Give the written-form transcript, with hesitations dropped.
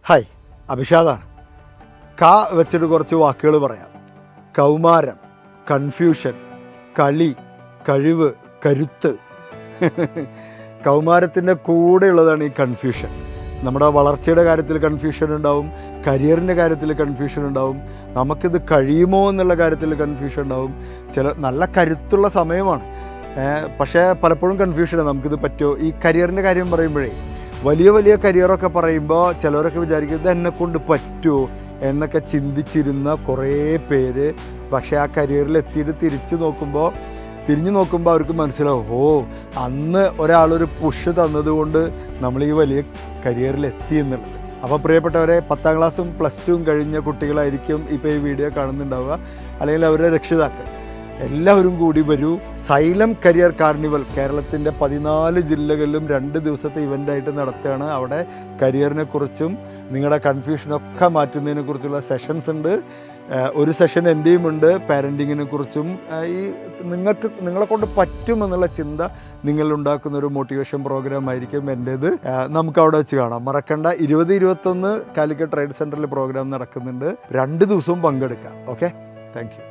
Hi, അഭിഷാദാണ്. ക വെച്ചിട്ട് കുറച്ച് വാക്കുകൾ പറയാം. കൗമാരം, കൺഫ്യൂഷൻ, കളി, കഴിവ്, കരുത്ത്. കൗമാരത്തിൻ്റെ കൂടെയുള്ളതാണ് ഈ കൺഫ്യൂഷൻ. നമ്മുടെ വളർച്ചയുടെ കാര്യത്തിൽ കൺഫ്യൂഷൻ ഉണ്ടാവും, കരിയറിൻ്റെ കാര്യത്തിൽ കൺഫ്യൂഷൻ ഉണ്ടാവും, നമുക്കിത് കഴിയുമോ എന്നുള്ള കാര്യത്തിൽ കൺഫ്യൂഷൻ ഉണ്ടാവും. നല്ല കരുത്തുള്ള സമയമാണ്, പക്ഷേ പലപ്പോഴും കൺഫ്യൂഷനാണ്, നമുക്കിത് പറ്റുമോ. ഈ കരിയറിൻ്റെ കാര്യം പറയുമ്പോഴേ, വലിയ വലിയ കരിയറൊക്കെ പറയുമ്പോൾ ചിലവരൊക്കെ വിചാരിക്കും ഇത് എന്നെക്കൊണ്ട് പറ്റുമോ എന്നൊക്കെ ചിന്തിച്ചിരുന്ന കുറേ പേര് പക്ഷേ ആ കരിയറിൽ എത്തിയിട്ട് തിരിഞ്ഞു നോക്കുമ്പോൾ അവർക്ക് മനസ്സിലാവും, ഓ അന്ന് ഒരാളൊരു പുഷ് തന്നതുകൊണ്ട് നമ്മൾ ഈ വലിയ കരിയറിൽ എത്തി എന്നുള്ളത്. അപ്പോൾ പ്രിയപ്പെട്ടവരെ, 10ാം ക്ലാസ്സും +2 കഴിഞ്ഞ കുട്ടികളായിരിക്കും ഇപ്പോൾ ഈ വീഡിയോ കാണുന്നുണ്ടാവുക, അല്ലെങ്കിൽ അവരുടെ രക്ഷിതാക്കൾ. എല്ലാവരും കൂടി വരൂ. സൈലം കരിയർ കാർണിവൽ കേരളത്തിൻ്റെ 14 ജില്ലകളിലും 2 ദിവസത്തെ ഇവൻ്റായിട്ട് നടത്തുകയാണ്. അവിടെ കരിയറിനെ കുറിച്ചും നിങ്ങളുടെ കൺഫ്യൂഷനൊക്കെ മാറ്റുന്നതിനെ കുറിച്ചുള്ള സെഷൻസ് ഉണ്ട്. ഒരു സെഷൻ എൻ്റെയും ഉണ്ട്, പാരൻറ്റിങ്ങിനെ കുറിച്ചും. ഈ നിങ്ങളെ കൊണ്ട് പറ്റുമെന്നുള്ള ചിന്ത നിങ്ങളുണ്ടാക്കുന്ന ഒരു മോട്ടിവേഷൻ പ്രോഗ്രാം ആയിരിക്കും എൻ്റേത്. നമുക്ക് അവിടെ വെച്ച് കാണാം, മറക്കണ്ട. 20-21 കാലിക്കറ്റ് ട്രേഡ് സെൻറ്ററിൽ പ്രോഗ്രാം നടക്കുന്നുണ്ട്. 2 ദിവസവും പങ്കെടുക്കാം. Okay, thank you.